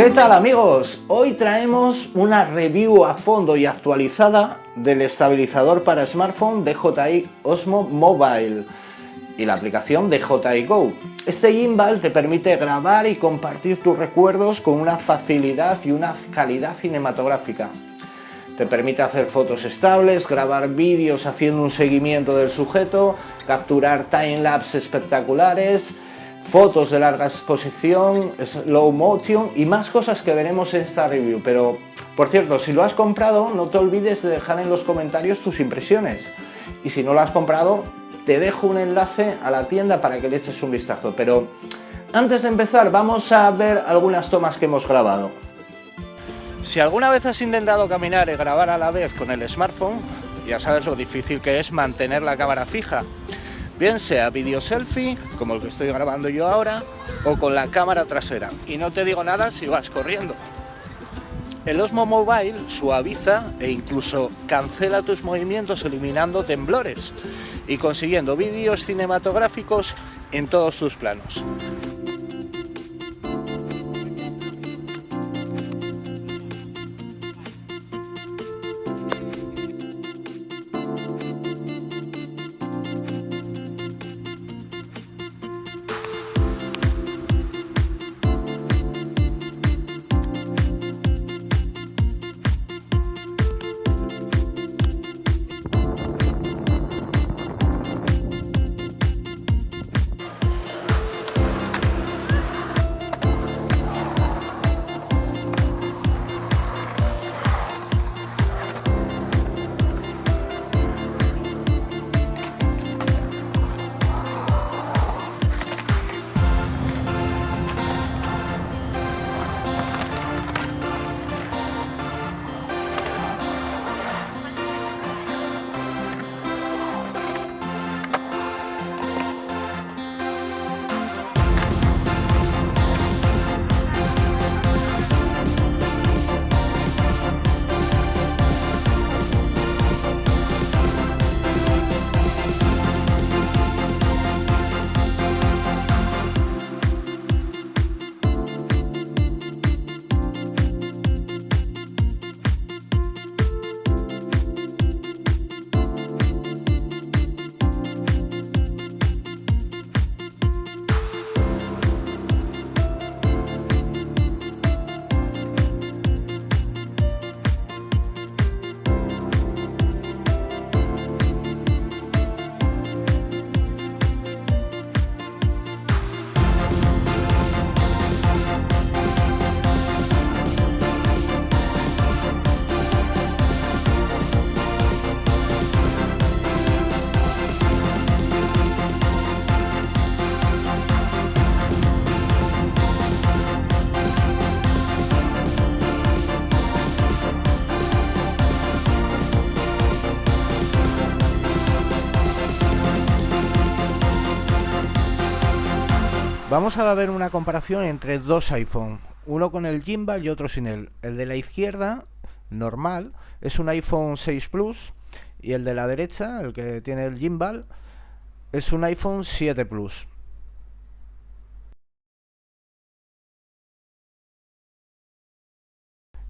¿Qué tal amigos? Hoy traemos una review a fondo y actualizada del estabilizador para smartphone DJI Osmo Mobile y la aplicación DJI Go. Este gimbal te permite grabar y compartir tus recuerdos con una facilidad y una calidad cinematográfica. Te permite hacer fotos estables, grabar vídeos haciendo un seguimiento del sujeto, capturar timelapse espectaculares, fotos de larga exposición, slow motion y más cosas que veremos en esta review. Pero, por cierto, si lo has comprado, no te olvides de dejar en los comentarios tus impresiones. Y si no lo has comprado, te dejo un enlace a la tienda para que le eches un vistazo. Pero antes de empezar, vamos a ver algunas tomas que hemos grabado. Si alguna vez has intentado caminar y grabar a la vez con el smartphone, ya sabes lo difícil que es mantener la cámara fija. Bien sea vídeo selfie, como el que estoy grabando yo ahora, o con la cámara trasera. Y no te digo nada si vas corriendo. El Osmo Mobile suaviza e incluso cancela tus movimientos eliminando temblores y consiguiendo vídeos cinematográficos en todos tus planos. Vamos a ver una comparación entre dos iPhone, uno con el gimbal y otro sin él. El de la izquierda, normal, es un iPhone 6 Plus y el de la derecha, el que tiene el gimbal, es un iPhone 7 Plus.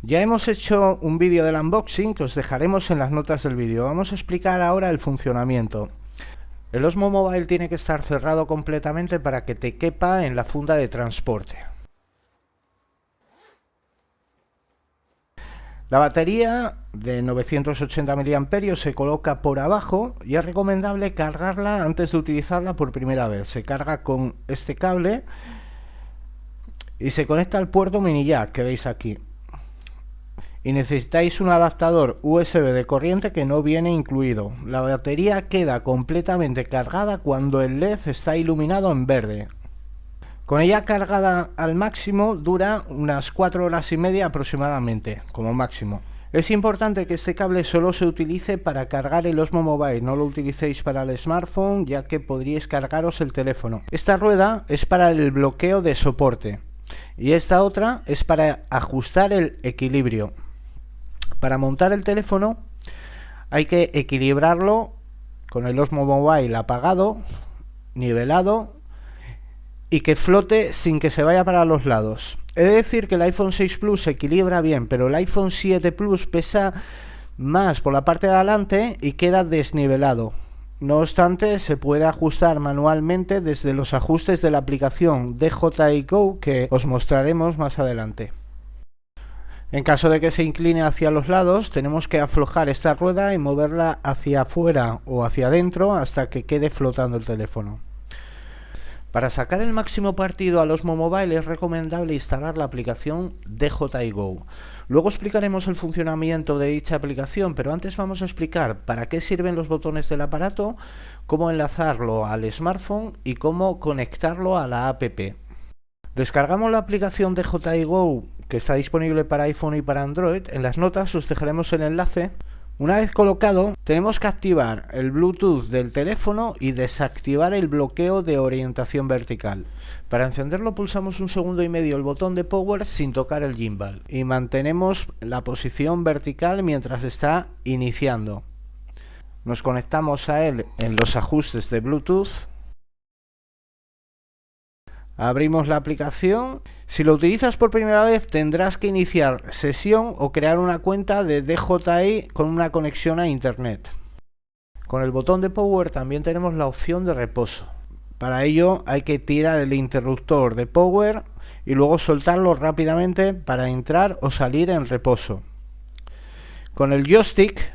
Ya hemos hecho un vídeo del unboxing que os dejaremos en las notas del vídeo. Vamos a explicar ahora el funcionamiento. El Osmo Mobile tiene que estar cerrado completamente para que te quepa en la funda de transporte. La batería de 980 mAh se coloca por abajo y es recomendable cargarla antes de utilizarla por primera vez. Se carga con este cable y se conecta al puerto mini jack que veis aquí. Y necesitáis un adaptador USB de corriente que no viene incluido. La batería queda completamente cargada cuando el LED está iluminado en verde. Con ella cargada al máximo dura unas 4 horas y media aproximadamente, como máximo. Es importante que este cable solo se utilice para cargar el Osmo Mobile, no lo utilicéis para el smartphone ya que podríais cargaros el teléfono. Esta rueda es para el bloqueo de soporte y esta otra es para ajustar el equilibrio. Para montar el teléfono hay que equilibrarlo con el Osmo Mobile apagado, nivelado y que flote sin que se vaya para los lados. He de decir que el iPhone 6 Plus se equilibra bien, pero el iPhone 7 Plus pesa más por la parte de adelante y queda desnivelado. No obstante, se puede ajustar manualmente desde los ajustes de la aplicación DJI Go que os mostraremos más adelante. En caso de que se incline hacia los lados, tenemos que aflojar esta rueda y moverla hacia afuera o hacia adentro hasta que quede flotando el teléfono. Para sacar el máximo partido al Osmo Mobile es recomendable instalar la aplicación DJI Go. Luego explicaremos el funcionamiento de dicha aplicación, pero antes vamos a explicar para qué sirven los botones del aparato, cómo enlazarlo al smartphone y cómo conectarlo a la app. Descargamos la aplicación DJI Go, que está disponible para iPhone y para Android. En las notas os dejaremos el enlace. Una vez colocado, tenemos que activar el Bluetooth del teléfono y desactivar el bloqueo de orientación vertical. Para encenderlo pulsamos 1,5 segundos el botón de power sin tocar el gimbal y mantenemos la posición vertical mientras está iniciando. Nos conectamos a él en los ajustes de Bluetooth. Abrimos la aplicación. Si lo utilizas por primera vez tendrás que iniciar sesión o crear una cuenta de DJI con una conexión a internet. Con el botón de power también tenemos la opción de reposo. Para ello hay que tirar el interruptor de power y luego soltarlo rápidamente para entrar o salir en reposo. Con el joystick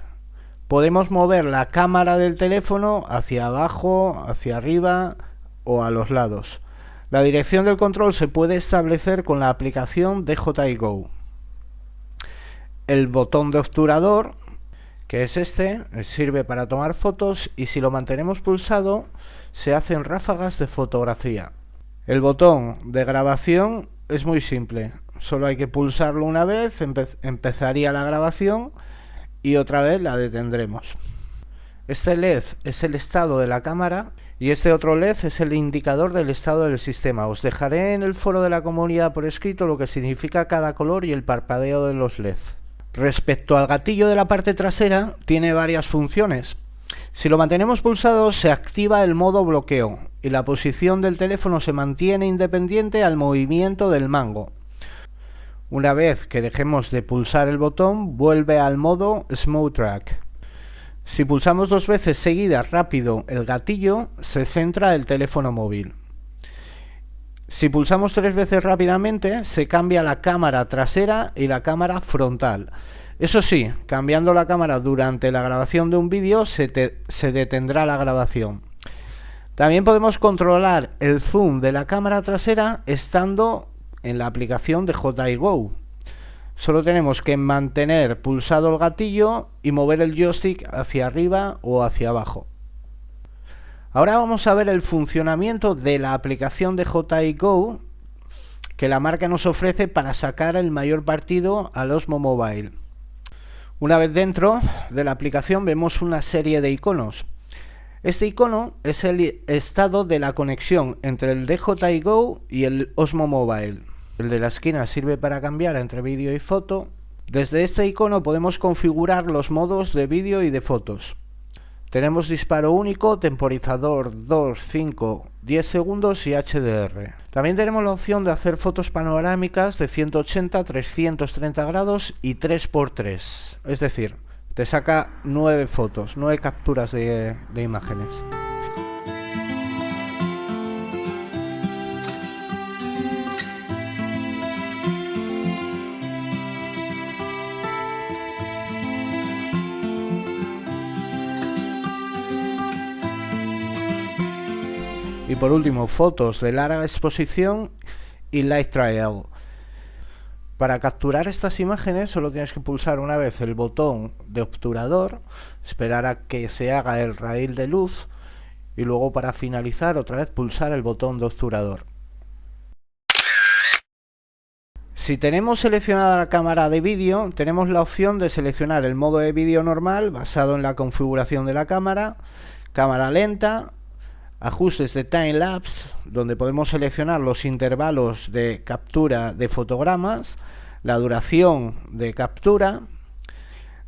podemos mover la cámara del teléfono hacia abajo, hacia arriba o a los lados. La dirección del control se puede establecer con la aplicación DJI Go. El botón de obturador, que es este, sirve para tomar fotos y si lo mantenemos pulsado se hacen ráfagas de fotografía. El botón de grabación es muy simple, solo hay que pulsarlo una vez, empezaría la grabación y otra vez la detendremos. Este LED es el estado de la cámara y este otro LED es el indicador del estado del sistema. Os dejaré en el foro de la comunidad por escrito lo que significa cada color y el parpadeo de los LED. Respecto al gatillo de la parte trasera, tiene varias funciones. Si lo mantenemos pulsado se activa el modo bloqueo y la posición del teléfono se mantiene independiente al movimiento del mango. Una vez que dejemos de pulsar el botón, vuelve al modo Smooth Track. Si pulsamos 2 veces seguidas rápido el gatillo, se centra el teléfono móvil. Si pulsamos 3 veces rápidamente, se cambia la cámara trasera y la cámara frontal. Eso sí, cambiando la cámara durante la grabación de un vídeo, se detendrá la grabación. También podemos controlar el zoom de la cámara trasera estando en la aplicación de DJI Go. Solo tenemos que mantener pulsado el gatillo y mover el joystick hacia arriba o hacia abajo. Ahora vamos a ver el funcionamiento de la aplicación de DJI Go que la marca nos ofrece para sacar el mayor partido al Osmo Mobile. Una vez dentro de la aplicación vemos una serie de iconos. Este icono es el estado de la conexión entre el DJI Go y el Osmo Mobile. El de la esquina sirve para cambiar entre vídeo y foto. Desde este icono podemos configurar los modos de vídeo y de fotos. Tenemos disparo único, temporizador 2, 5, 10 segundos y HDR. También tenemos la opción de hacer fotos panorámicas de 180, 330 grados y 3×3. Es decir, te saca 9 fotos, 9 capturas de imágenes. Y por último, fotos de larga exposición y light trial. Para capturar estas imágenes solo tienes que pulsar una vez el botón de obturador, esperar a que se haga el raíl de luz y luego para finalizar otra vez pulsar el botón de obturador. Si tenemos seleccionada la cámara de vídeo, tenemos la opción de seleccionar el modo de vídeo normal basado en la configuración de la cámara, cámara lenta, ajustes de time-lapse, donde podemos seleccionar los intervalos de captura de fotogramas, la duración de captura.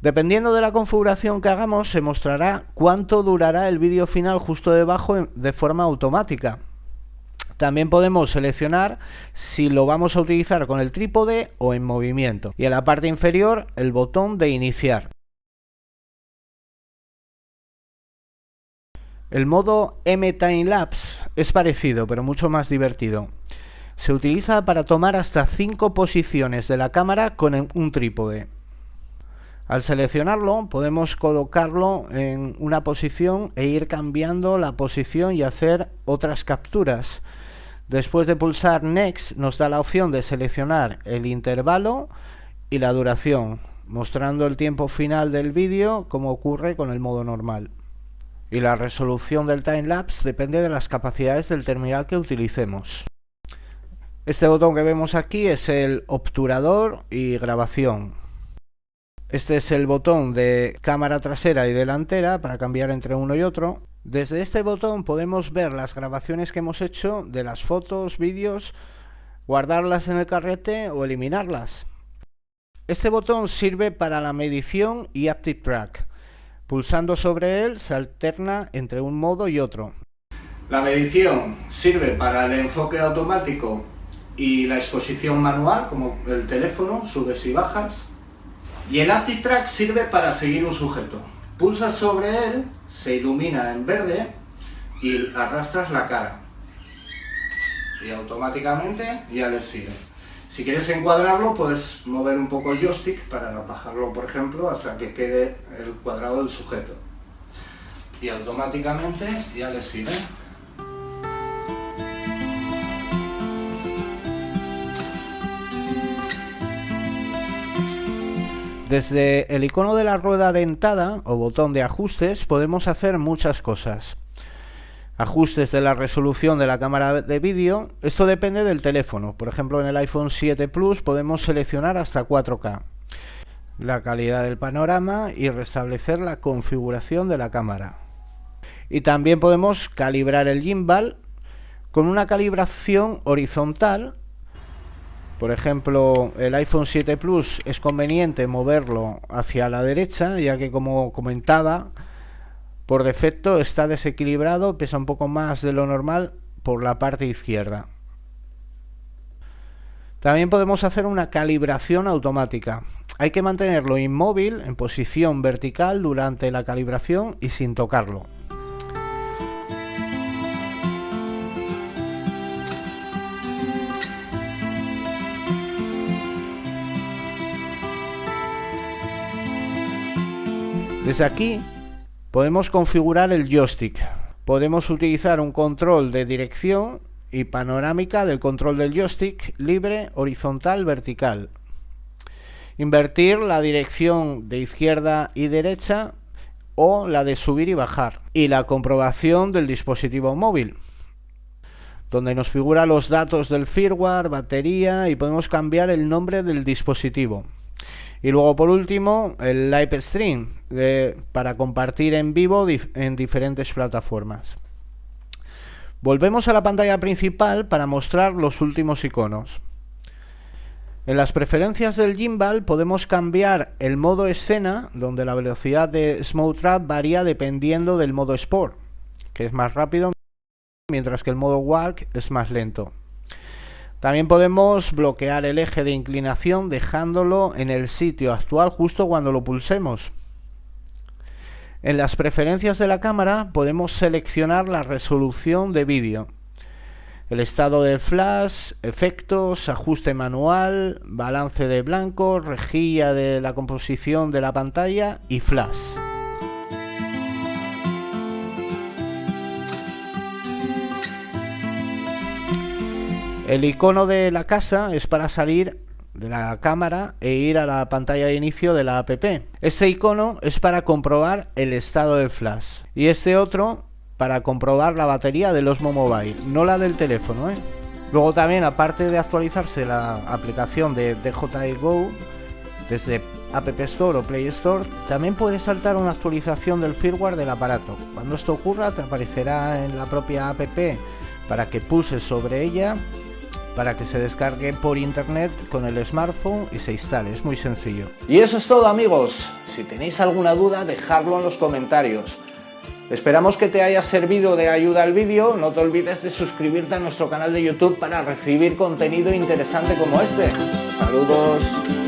Dependiendo de la configuración que hagamos, se mostrará cuánto durará el vídeo final justo debajo de forma automática. También podemos seleccionar si lo vamos a utilizar con el trípode o en movimiento. Y en la parte inferior el botón de iniciar. El modo M-Time-Lapse es parecido, pero mucho más divertido. Se utiliza para tomar hasta 5 posiciones de la cámara con un trípode. Al seleccionarlo, podemos colocarlo en una posición e ir cambiando la posición y hacer otras capturas. Después de pulsar Next, nos da la opción de seleccionar el intervalo y la duración, mostrando el tiempo final del vídeo como ocurre con el modo normal. Y la resolución del timelapse depende de las capacidades del terminal que utilicemos. Este botón que vemos aquí es el obturador y grabación. Este es el botón de cámara trasera y delantera para cambiar entre uno y otro. Desde este botón podemos ver las grabaciones que hemos hecho de las fotos, vídeos, guardarlas en el carrete o eliminarlas. Este botón sirve para la medición y Active Track. Pulsando sobre él se alterna entre un modo y otro. La medición sirve para el enfoque automático y la exposición manual, como el teléfono, subes y bajas. Y el Active Track sirve para seguir un sujeto. Pulsas sobre él, se ilumina en verde y arrastras la cara. Y automáticamente ya le sigue. Si quieres encuadrarlo, puedes mover un poco el joystick para bajarlo, por ejemplo, hasta que quede el cuadrado del sujeto. Y automáticamente ya le sigue. Desde el icono de la rueda dentada o botón de ajustes podemos hacer muchas cosas. Ajustes de la resolución de la cámara de vídeo, esto depende del teléfono. Por ejemplo, en el iPhone 7 Plus podemos seleccionar hasta 4K. La calidad del panorama y restablecer la configuración de la cámara. Y también podemos calibrar el gimbal con una calibración horizontal. Por ejemplo, el iPhone 7 Plus es conveniente moverlo hacia la derecha, ya que, como comentaba, por defecto está desequilibrado, pesa un poco más de lo normal por la parte izquierda. También podemos hacer una calibración automática. Hay que mantenerlo inmóvil en posición vertical durante la calibración y sin tocarlo. Desde aquí podemos configurar el joystick. Podemos utilizar un control de dirección y panorámica del control del joystick, libre, horizontal, vertical. Invertir la dirección de izquierda y derecha o la de subir y bajar. Y la comprobación del dispositivo móvil, donde nos figura los datos del firmware, batería y podemos cambiar el nombre del dispositivo. Y luego, por último, el live stream para compartir en vivo en diferentes plataformas. Volvemos a la pantalla principal para mostrar los últimos iconos. En las preferencias del gimbal podemos cambiar el modo escena, donde la velocidad de Smooth Track varía dependiendo del modo Sport, que es más rápido, mientras que el modo Walk es más lento. También podemos bloquear el eje de inclinación dejándolo en el sitio actual justo cuando lo pulsemos. En las preferencias de la cámara podemos seleccionar la resolución de vídeo, el estado del flash, efectos, ajuste manual, balance de blanco, rejilla de la composición de la pantalla y flash. El icono de la casa es para salir de la cámara e ir a la pantalla de inicio de la app. Este icono es para comprobar el estado del flash y este otro para comprobar la batería del Osmo Mobile, no la del teléfono, Luego también, aparte de actualizarse la aplicación de DJI Go desde App Store o Play Store, también puedes saltar una actualización del firmware del aparato. Cuando esto ocurra te aparecerá en la propia app para que pulses sobre ella, para que se descargue por internet con el smartphone y se instale. Es muy sencillo. Y eso es todo, amigos. Si tenéis alguna duda, dejadlo en los comentarios. Esperamos que te haya servido de ayuda el vídeo. No te olvides de suscribirte a nuestro canal de YouTube para recibir contenido interesante como este. Saludos.